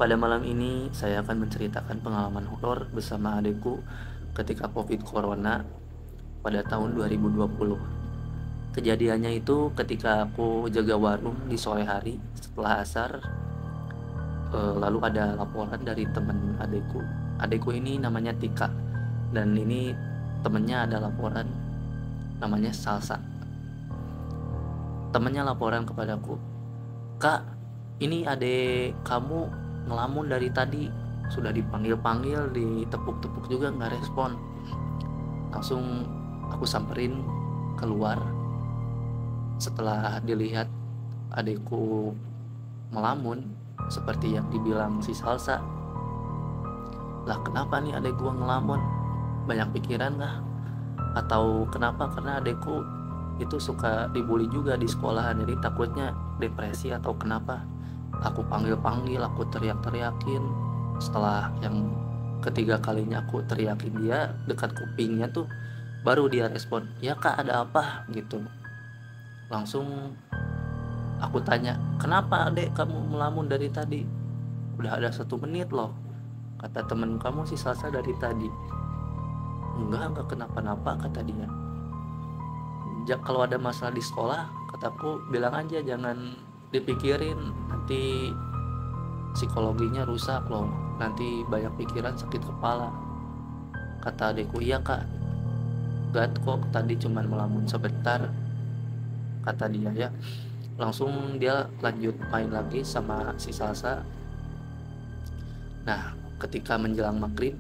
Pada malam ini saya akan menceritakan pengalaman horor bersama adikku ketika Covid Corona pada tahun 2020. Kejadiannya itu ketika aku jaga warung di sore hari setelah asar, lalu ada laporan dari teman adikku. Adikku ini namanya Tika, dan ini temennya ada laporan namanya Salsa. Temennya laporan kepadaku, "Kak, ini adik kamu ngelamun dari tadi, sudah dipanggil-panggil, ditepuk-tepuk juga nggak respon." Langsung aku samperin keluar. Setelah dilihat adikku melamun seperti yang dibilang si Salsa, lah kenapa nih adek gua ngelamun? Banyak pikiran kah? Atau kenapa? Karena adekku itu suka dibully juga di sekolahan, jadi takutnya depresi atau kenapa. Aku panggil-panggil, aku teriak-teriakin. Setelah yang ketiga kalinya aku teriakin dia dekat kupingnya tuh, baru dia respon, "Ya kak, ada apa?" gitu. Langsung aku tanya, "Kenapa adek kamu melamun dari tadi? Udah ada 1 menit loh, kata temen kamu si Salsa dari tadi." Enggak kenapa-napa," kata dia. Kalau ada masalah di sekolah, kataku, bilang aja, jangan dipikirin, nanti psikologinya rusak loh, nanti banyak pikiran, sakit kepala. Kata adikku, "Iya kak, gak kok, tadi cuman melamun sebentar," kata dia ya. Langsung dia lanjut main lagi sama si Salsa. Nah, ketika menjelang maghrib,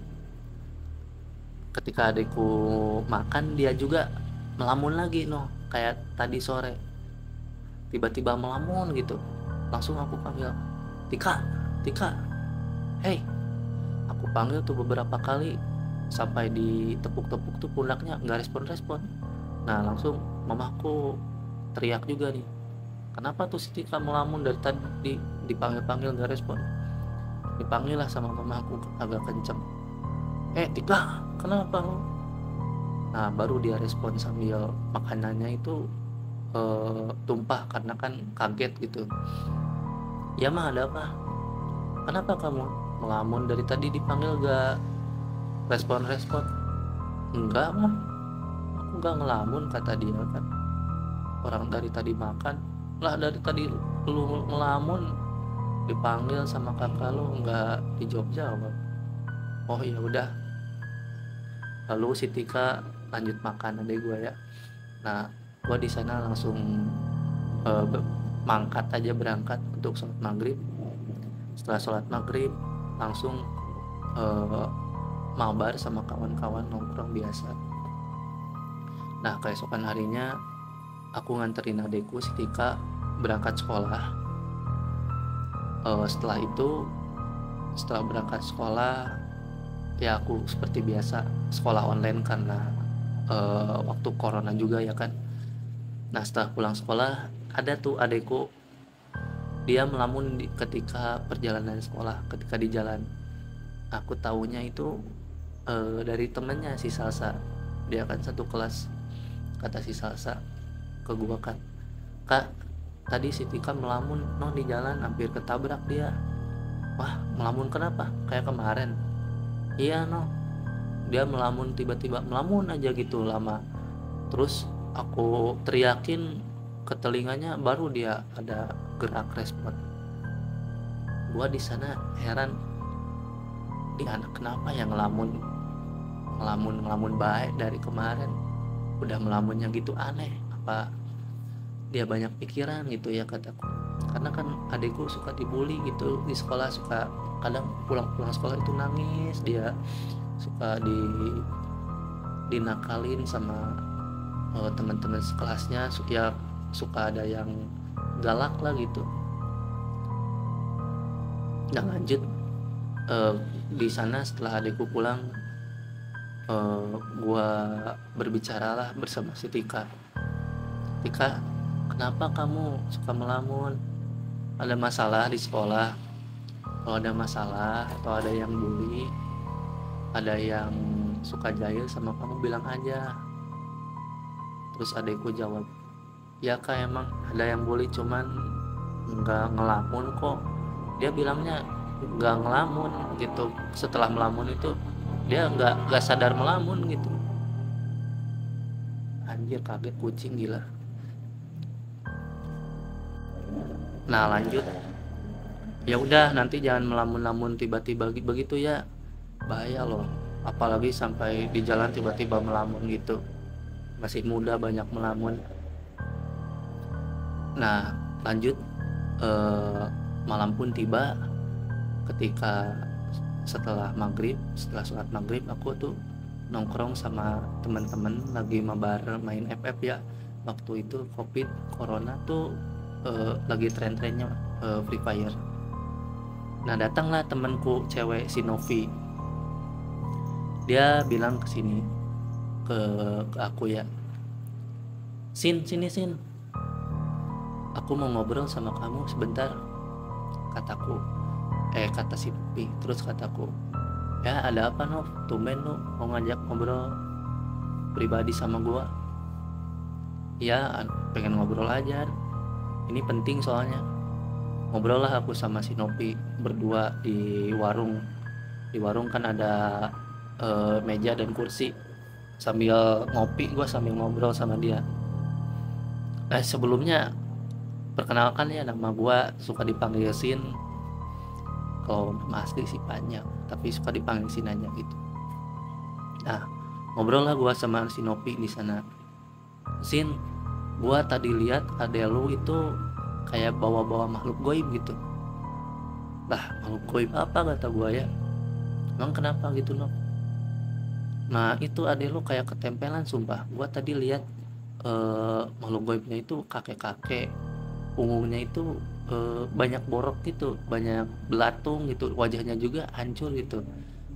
ketika adikku makan, dia juga melamun lagi noh, kayak tadi sore. Tiba-tiba melamun gitu. Langsung aku panggil, "Tika, Tika, hey." Aku panggil tuh beberapa kali sampai ditepuk-tepuk tuh pundaknya, nggak respon-respon. Nah, langsung mamaku teriak juga nih, "Kenapa tuh si Tika melamun dari tadi, dipanggil-panggil nggak respon?" Dipanggil lah sama mamaku agak kenceng, Tika, kenapa lo?" Nah, baru dia respon sambil makanannya itu tumpah karena kan kaget gitu. "Ya mah, ada apa? Kenapa kamu melamun dari tadi, dipanggil gak respon-respon?" "Enggak mah, aku gak ngelamun," kata dia kan. "Orang dari tadi makan." "Lah, dari tadi lu ngelamun, dipanggil sama kakak lu nggak dijawab-jawab." "Oh ya udah." Lalu si Tika lanjut makan adek gue ya. Nah, gue di sana langsung mangkat aja, berangkat untuk sholat maghrib. Setelah sholat maghrib langsung mabar sama kawan-kawan, nongkrong biasa. Nah, keesokan harinya aku nganterin adekku si Tika berangkat sekolah. Setelah berangkat sekolah, ya aku seperti biasa sekolah online karena waktu corona juga ya kan. Nah, setelah pulang sekolah, ada tuh adekku, dia melamun ketika perjalanan sekolah, ketika di jalan. Aku taunya itu dari temennya si Salsa, dia kan satu kelas. Kata si Salsa ke gua kan, "Kak, tadi si Tika melamun noh di jalan, hampir ketabrak dia." "Wah, melamun kenapa? Kayak kemarin?" "Iya noh, dia melamun, tiba-tiba melamun aja gitu lama. Terus aku teriakin ke telinganya, baru dia ada gerak respon." Gua di sana heran, di anak kenapa ya ngelamun baik dari kemarin, udah melamunnya gitu aneh, apa dia banyak pikiran gitu ya, kataku. Karena kan adekku suka dibully gitu di sekolah, suka kadang pulang sekolah itu nangis, dia suka dinakalin sama teman-teman sekelasnya, ya suka ada yang galak lah gitu. Nah, lanjut di sana setelah adekku pulang, gua berbicaralah bersama si Tika. "Tika, kenapa kamu suka melamun? Ada masalah di sekolah? Kalau ada masalah atau ada yang bully, ada yang suka jahil sama kamu, bilang aja." Terus adekku jawab, "Ya kak, emang ada yang bully, cuman nggak ngelamun kok." Dia bilangnya nggak ngelamun gitu. Setelah melamun itu dia nggak sadar melamun gitu. Anjir, kaget kucing, gila. Nah lanjut, ya udah nanti jangan melamun-lamun tiba-tiba begitu ya, bahaya loh, apalagi sampai di jalan tiba-tiba melamun gitu, masih muda banyak melamun. Nah lanjut, malam pun tiba. Ketika setelah sholat maghrib aku tuh nongkrong sama teman-teman lagi mabar main FF ya. Waktu itu covid corona tuh lagi tren-trennya Free Fire. Nah datanglah temanku cewek, si Novi. Dia bilang kesini ke aku ya, sini Sin, aku mau ngobrol sama kamu sebentar, kataku. Kata si Novi. Terus kataku, ya ada apa Nov, tumben lu mau ngajak ngobrol pribadi sama gua? Ya pengen ngobrol aja, ini penting soalnya. Ngobrol lah aku sama si Novi berdua di warung. Di warung kan ada meja dan kursi. Sambil ngopi gua sambil ngobrol sama dia. Sebelumnya perkenalkan ya, nama gua suka dipanggil Sin. Kalau nama asli sih panjang, tapi suka dipanggil Sin aja gitu. Nah ngobrol lah gua sama si Novi di sana. Sin, gua tadi lihat adek lu itu kayak bawa-bawa makhluk goib gitu. Lah makhluk goib apa, kata gua ya. Emang kenapa gitu Nov? Nah itu adek lu kayak ketempelan, sumpah. Gua tadi lihat makhluk goibnya itu kakek-kakek, punggungnya itu banyak borok gitu, banyak belatung gitu, wajahnya juga hancur gitu,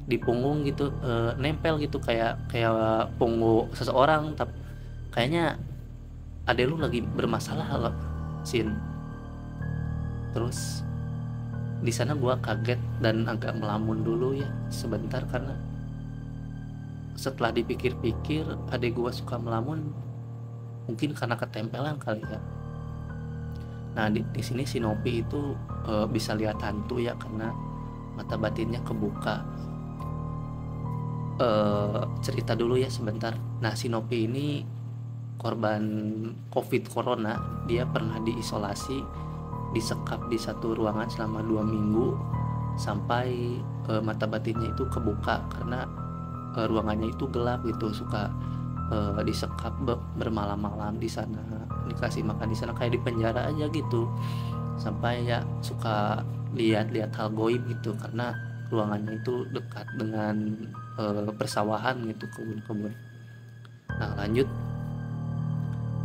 di punggung gitu nempel gitu kayak punggung seseorang. Tapi kayaknya adek lu lagi bermasalah loh, Sin. Terus di sana gua kaget dan agak melamun dulu ya sebentar, karena setelah dipikir-pikir adek gua suka melamun mungkin karena ketempelan kali ya. Nah di sini si Novi itu bisa lihat hantu ya, karena mata batinnya kebuka. Cerita dulu ya sebentar. Nah si Novi ini korban covid corona. Dia pernah diisolasi, disekap di satu ruangan selama 2 minggu sampai mata batinnya itu kebuka, karena ruangannya itu gelap gitu. Suka disekap bermalam-malam di sana, dikasih makan di sana kayak di penjara aja gitu, sampai ya suka lihat-lihat hal goib gitu, karena ruangannya itu dekat dengan persawahan gitu, kebun-kebun. Nah lanjut,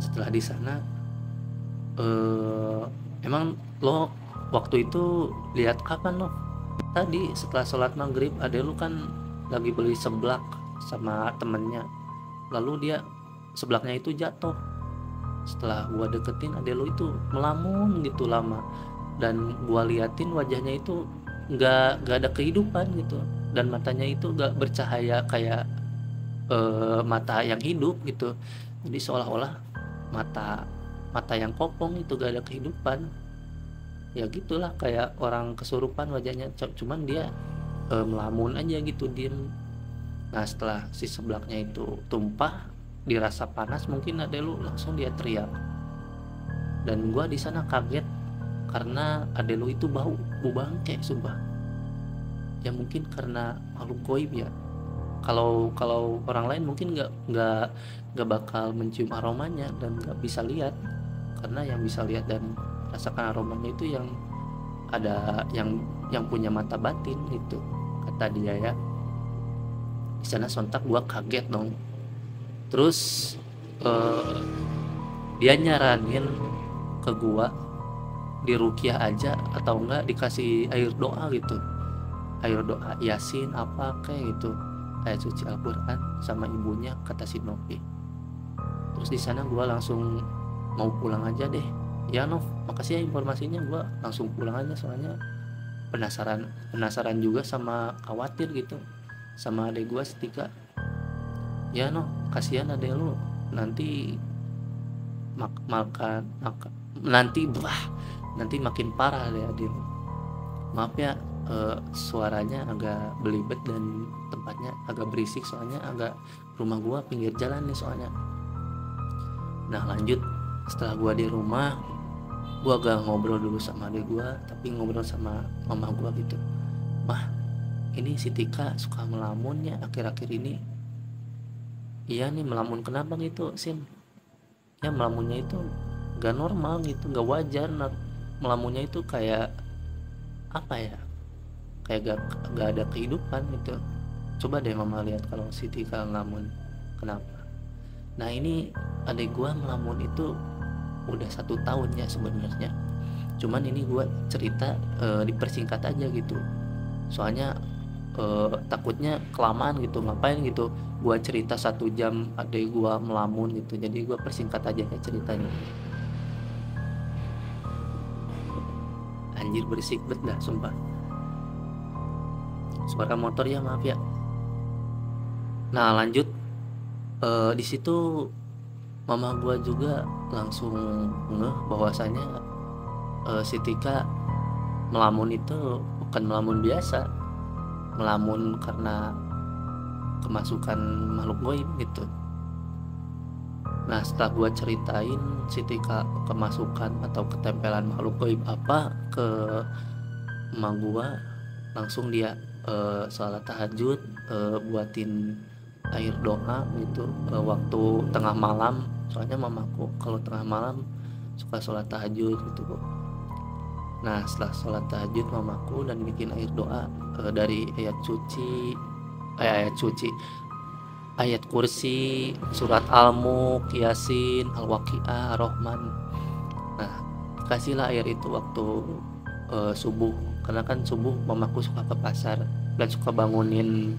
setelah di sana emang lo waktu itu lihat kapan lo? Tadi setelah sholat maghrib, adek lu kan lagi beli seblak sama temennya, lalu dia seblaknya itu jatuh. Setelah gua deketin, adek lu itu melamun gitu lama, dan gua liatin wajahnya itu nggak ada kehidupan gitu, dan matanya itu nggak bercahaya kayak mata yang hidup gitu. Jadi seolah-olah mata yang kopong itu gak ada kehidupan. Ya gitulah, kayak orang kesurupan wajahnya, cuman dia melamun aja gitu, diem. Nah setelah si seblaknya itu tumpah, dirasa panas mungkin adek lu, langsung dia teriak. Dan gua di sana kaget karena adek lu itu bau bangke, sumpah. Ya mungkin karena makhluk goib ya. Kalau orang lain mungkin nggak bakal mencium aromanya dan nggak bisa lihat, karena yang bisa lihat dan rasakan aromanya itu yang ada yang punya mata batin gitu, kata dia ya. Di sana sontak gua kaget dong. Terus dia nyaranin ke gua diruqyah aja, atau enggak dikasih air doa gitu, air doa Yasin apa kayak gitu, ayat suci Al-Quran sama ibunya, kata si Novi. Terus di sana gue langsung mau pulang aja deh. Ya Nov, makasih ya informasinya, gue langsung pulang aja soalnya penasaran juga sama khawatir gitu sama adek gue setika. Ya Nov, kasihan adek lu nanti nanti makin parah deh adek lu. Maaf ya, suaranya agak belibet dan tempatnya agak berisik, soalnya agak rumah gua pinggir jalan nih soalnya. Nah lanjut, setelah gua di rumah, gua agak ngobrol dulu sama adik gua, tapi ngobrol sama mama gua gitu. Mah, ini si Tika suka melamun ya akhir-akhir ini. Iya nih, melamun kenapa gitu Sin? Ya melamunnya itu gak normal gitu, gak wajar. Melamunnya itu kayak apa ya, kayak gak ada kehidupan gitu. Coba deh mama lihat kalau si Tika ngelamun kenapa. Nah ini adik gua ngelamun itu udah 1 tahun ya sebenarnya, cuman ini gua cerita dipersingkat aja gitu, soalnya takutnya kelamaan gitu, ngapain gitu gua cerita 1 jam adik gua melamun gitu, jadi gua persingkat aja ya ceritanya. Anjir berisik banget dah sumpah, suara motor ya, maaf ya. Nah lanjut, di situ mama gua juga langsung ngeh bahwasanya si Tika melamun itu bukan melamun biasa, melamun karena kemasukan makhluk goib gitu. Nah setelah gua ceritain si Tika kemasukan atau ketempelan makhluk goib apa ke emak gua, langsung dia sholat tahajud, buatin air doa gitu waktu tengah malam, soalnya mamaku kalau tengah malam suka sholat tahajud gitu. Nah setelah sholat tahajud mamaku dan bikin air doa dari ayat kursi, surat Al-Mulk, Yasin, Al-Waqiah, Ar-Rahman. Nah kasihlah air itu waktu subuh, karena kan subuh mamaku suka ke pasar dan suka bangunin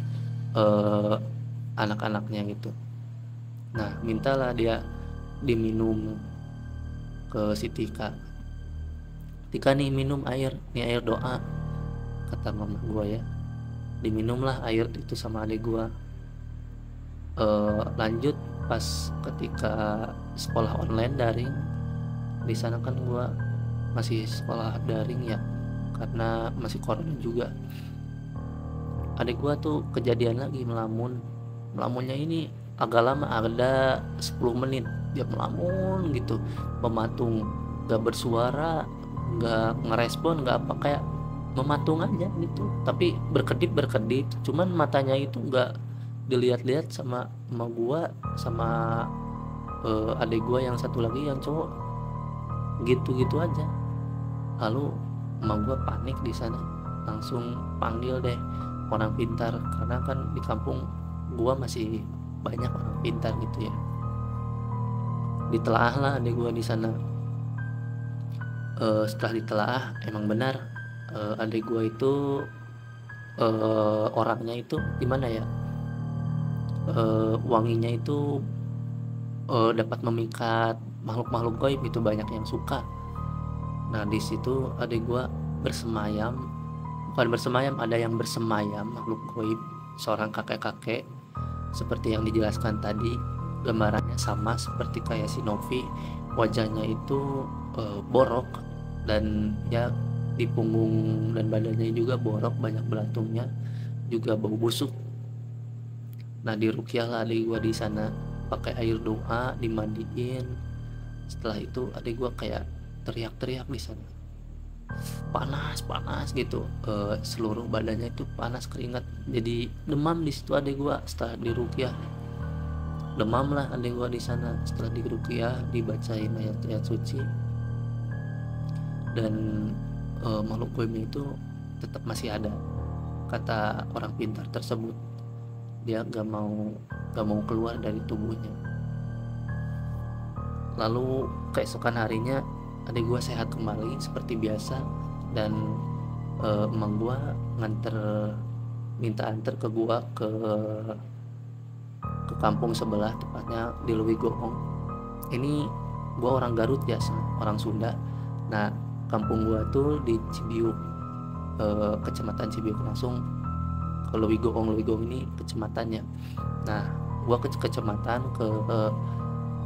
anak-anaknya gitu. Nah mintalah dia diminum ke si Tika. Tika nih minum air, nih air doa, kata mama gua ya. Diminumlah air itu sama adik gua. Lanjut pas ketika sekolah online daring, di sana kan gua masih sekolah daring ya, karena masih corona juga. Adik gua tuh kejadian lagi melamunnya ini agak lama, ada 10 menit dia melamun gitu, mematung, gak bersuara, gak ngerespon, gak apa, kayak mematung aja gitu, tapi berkedip, cuman matanya itu gak dilihat-lihat sama emak gua sama adik gua yang satu lagi yang cowok, gitu-gitu aja. Lalu emak gua panik di sana, langsung panggil deh orang pintar, karena kan di kampung gua masih banyak orang pintar gitu ya. Ditelaah lah adik gua di sana. Setelah ditelaah emang benar, adik gua itu orangnya itu gimana ya, wanginya itu dapat memikat makhluk-makhluk gaib itu, banyak yang suka. Nah di situ adik gua ada yang bersemayam makhluk gaib, seorang kakek-kakek seperti yang dijelaskan tadi. Gambarannya sama seperti kayak si Novi, wajahnya itu borok, dan ya di punggung dan badannya juga borok, banyak belatungnya, juga bau busuk. Nah diruqyah lah adik gua di sana pakai air doa, dimandiin. Setelah itu adik gua kayak teriak-teriak di sana, panas gitu, seluruh badannya itu panas, keringat, jadi demam di situ adik gua. Setelah diruqyah demam lah adik gua di sana, setelah diruqyah dibacain ayat-ayat suci, dan makhluk gaibnya itu tetap masih ada, kata orang pintar tersebut. Dia gak mau keluar dari tubuhnya. Lalu keesokan harinya adik gua sehat kembali seperti biasa, dan emak gua minta antar ke gua ke kampung sebelah, tepatnya di Lewi Goong. Ini gua orang Garut ya, orang Sunda. Nah kampung gua tuh di Cibiuk, kecamatan Cibiuk, langsung ke Lewi Goong ini kecamatannya. Nah gua ke kecamatan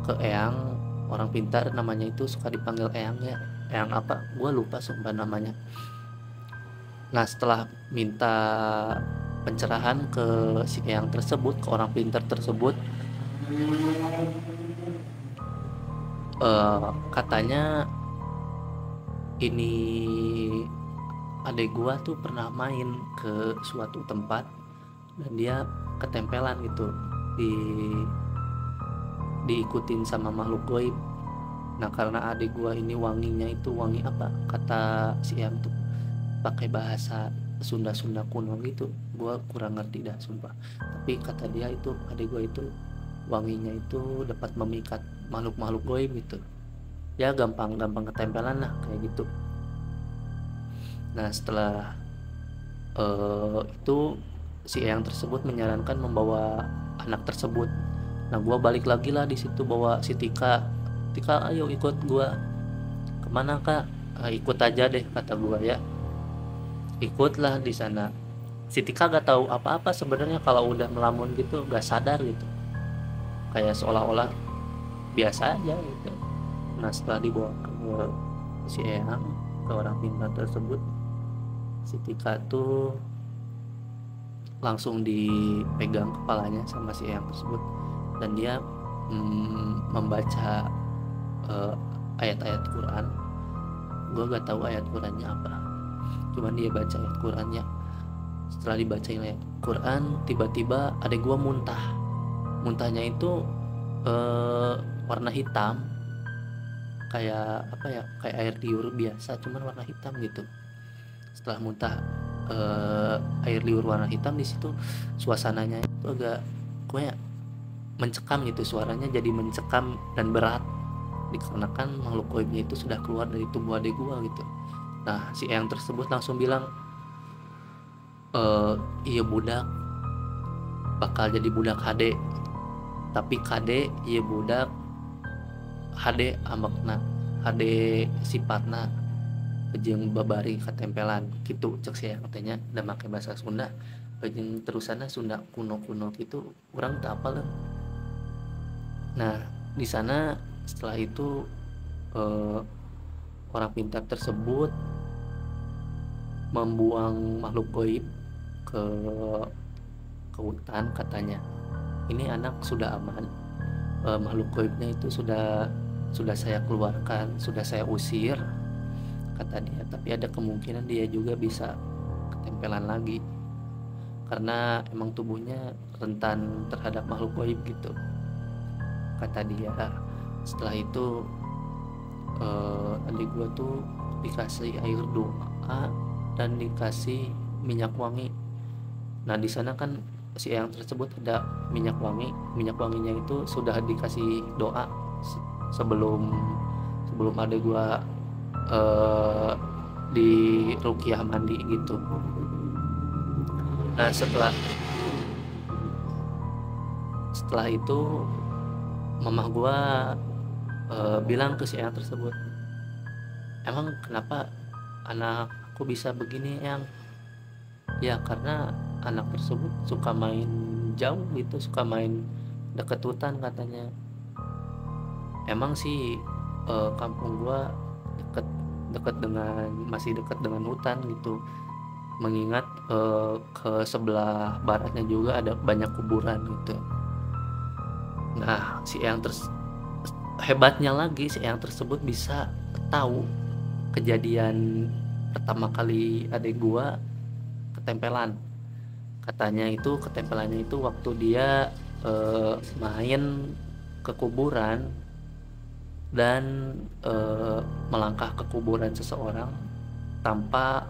ke Eyang, orang pintar namanya itu suka dipanggil Eyang ya, Eyang apa gua lupa sumpah namanya. Nah setelah minta pencerahan ke si Eyang tersebut, ke orang pintar tersebut, katanya ini adek gua tuh pernah main ke suatu tempat dan dia ketempelan gitu, di diikutin sama makhluk goib. Nah karena adik gua ini wanginya itu wangi apa, kata si Eyang tuh pakai bahasa Sunda kuno gitu, gua kurang ngerti dah sumpah. Tapi kata dia itu adik gua itu wanginya itu dapat memikat makhluk-makhluk goib gitu, ya gampang ketempelan lah kayak gitu. Nah setelah itu si Eyang tersebut menyarankan membawa anak tersebut. Nah gua balik lagi lah di situ bawa si Tika. Tika ayo ikut gua. Kemana kak? Ikut aja deh kata gua ya. Ikutlah di sana. Si Tika gak tahu apa-apa sebenarnya, kalau udah melamun gitu gak sadar gitu, kayak seolah-olah biasa aja gitu. Nah setelah dibawa ke si Eyang, ke orang pintar tersebut, si Tika tuh langsung dipegang kepalanya sama si Eyang tersebut dan dia membaca ayat-ayat Quran. Gue gak tahu ayat Qurannya apa, cuman dia baca ayat Qurannya. Setelah dibacain ayat Quran, tiba-tiba adek gue muntahnya itu warna hitam, kayak apa ya, kayak air liur biasa cuman warna hitam gitu. Setelah muntah air liur warna hitam, di situ suasananya itu agak kayak mencekam gitu, suaranya jadi mencekam dan berat dikarenakan makhluk goibnya itu sudah keluar dari tubuh adek gua gitu. Nah si Eyang tersebut langsung bilang, iya budak bakal jadi budak HD, tapi KD iya budak HD ambekna, HD sifatna jeung babari katempelan gitu cek si Eyang katanya, dan pakai bahasa Sunda jeung terusana Sunda kuno gitu, urang teu apal. Nah di sana setelah itu orang pintar tersebut membuang makhluk goib ke hutan. Katanya ini anak sudah aman, makhluk goibnya itu sudah saya keluarkan, sudah saya usir kata dia, tapi ada kemungkinan dia juga bisa ketempelan lagi karena emang tubuhnya rentan terhadap makhluk goib gitu kata dia. Setelah itu adik gue tuh dikasih air doa dan dikasih minyak wangi. Nah di sana kan si Eyang tersebut ada minyak wanginya itu sudah dikasih doa sebelum adik gue di ruqyah mandi gitu. Nah setelah itu mamah gue bilang ke si Eyang tersebut, emang kenapa anakku bisa begini Eyang? Ya karena anak tersebut suka main jauh gitu, suka main deket hutan katanya. Emang sih kampung gua masih dekat dengan hutan gitu, mengingat ke sebelah baratnya juga ada banyak kuburan gitu. Nah si Eyang hebatnya lagi, si Eyang tersebut bisa tahu kejadian pertama kali adek gua ketempelan. Katanya itu ketempelannya itu waktu dia main ke kuburan dan melangkah ke kuburan seseorang tanpa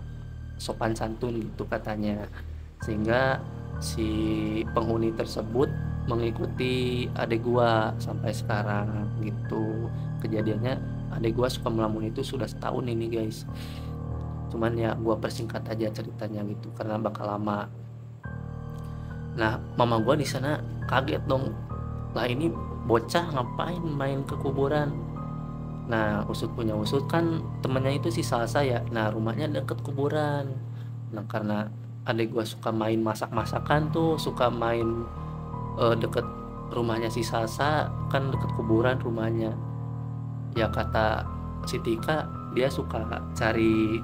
sopan santun gitu katanya, sehingga si penghuni tersebut mengikuti adek gua sampai sekarang gitu. Kejadiannya adek gua suka melamun itu sudah setahun ini guys, cuman ya gua persingkat aja ceritanya gitu karena bakal lama. Nah mama gua di sana kaget dong, lah ini bocah ngapain main ke kuburan. Nah usut punya usut kan temennya itu si Salsa ya, nah rumahnya deket kuburan. Nah karena adek gua suka main masak-masakan tuh, suka main deket rumahnya si Salsa, kan deket kuburan rumahnya. Ya kata si Tika, dia suka cari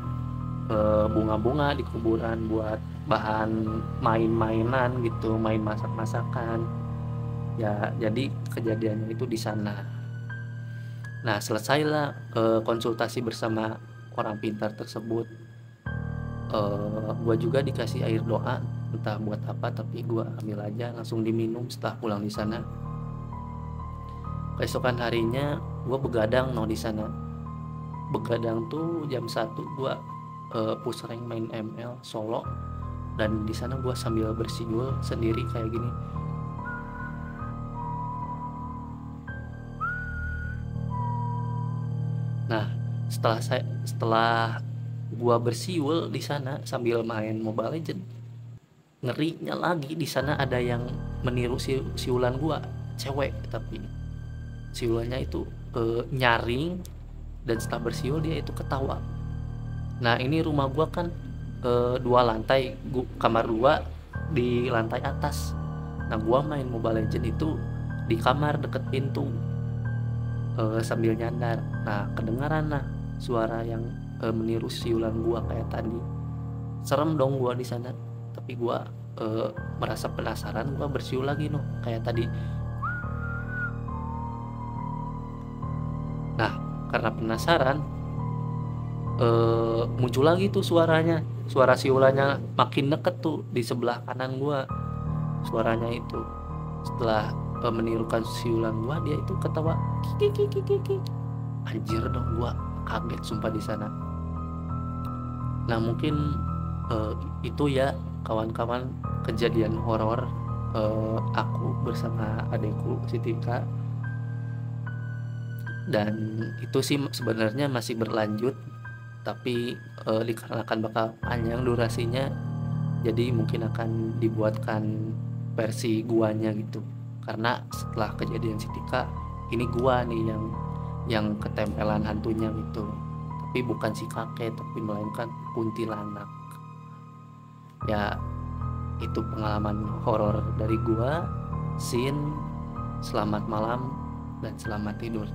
bunga-bunga di kuburan buat bahan main-mainan gitu, main masak-masakan. Ya, jadi kejadiannya itu di sana. Nah, selesailah konsultasi bersama orang pintar tersebut. Gua juga dikasih air doa, entah buat apa, tapi gua ambil aja, langsung diminum setelah pulang di sana. Keesokan harinya gua begadang di sana. Begadang tuh jam 1 gua push rank main ML solo, dan di sana gua sambil bersiul sendiri kayak gini. Nah, setelah gua bersiul di sana sambil main Mobile Legend, ngerinya lagi di sana ada yang meniru siulan gua, cewek, tapi siulannya itu nyaring, dan setelah bersiul dia itu ketawa. Nah, ini rumah gua kan 2 lantai, kamar 2 di lantai atas. Nah, gua main Mobile Legend itu di kamar deket pintu sambil nyandar. Nah, kedengaran lah suara yang meniru siulan gua kayak tadi. Serem dong gua di sana, tapi gua merasa penasaran, gua bersiul lagi kayak tadi. Nah, karena penasaran, muncul lagi tuh suaranya, suara siulannya makin deket tuh di sebelah kanan gua. Suaranya itu setelah menirukan siulan gua, dia itu ketawa kiki. Anjir dong, gua kaget sumpah di sana. Nah, mungkin itu ya kawan-kawan kejadian horor aku bersama adekku Sitika. Dan itu sih sebenarnya masih berlanjut, tapi dikarenakan bakal panjang durasinya, jadi mungkin akan dibuatkan versi guanya gitu. Karena setelah kejadian Sitika, ini gua nih yang ketempelan hantunya gitu. Tapi bukan si kakek, tapi melainkan kuntilanak. Ya, itu pengalaman horor dari gua. Selamat malam dan selamat tidur.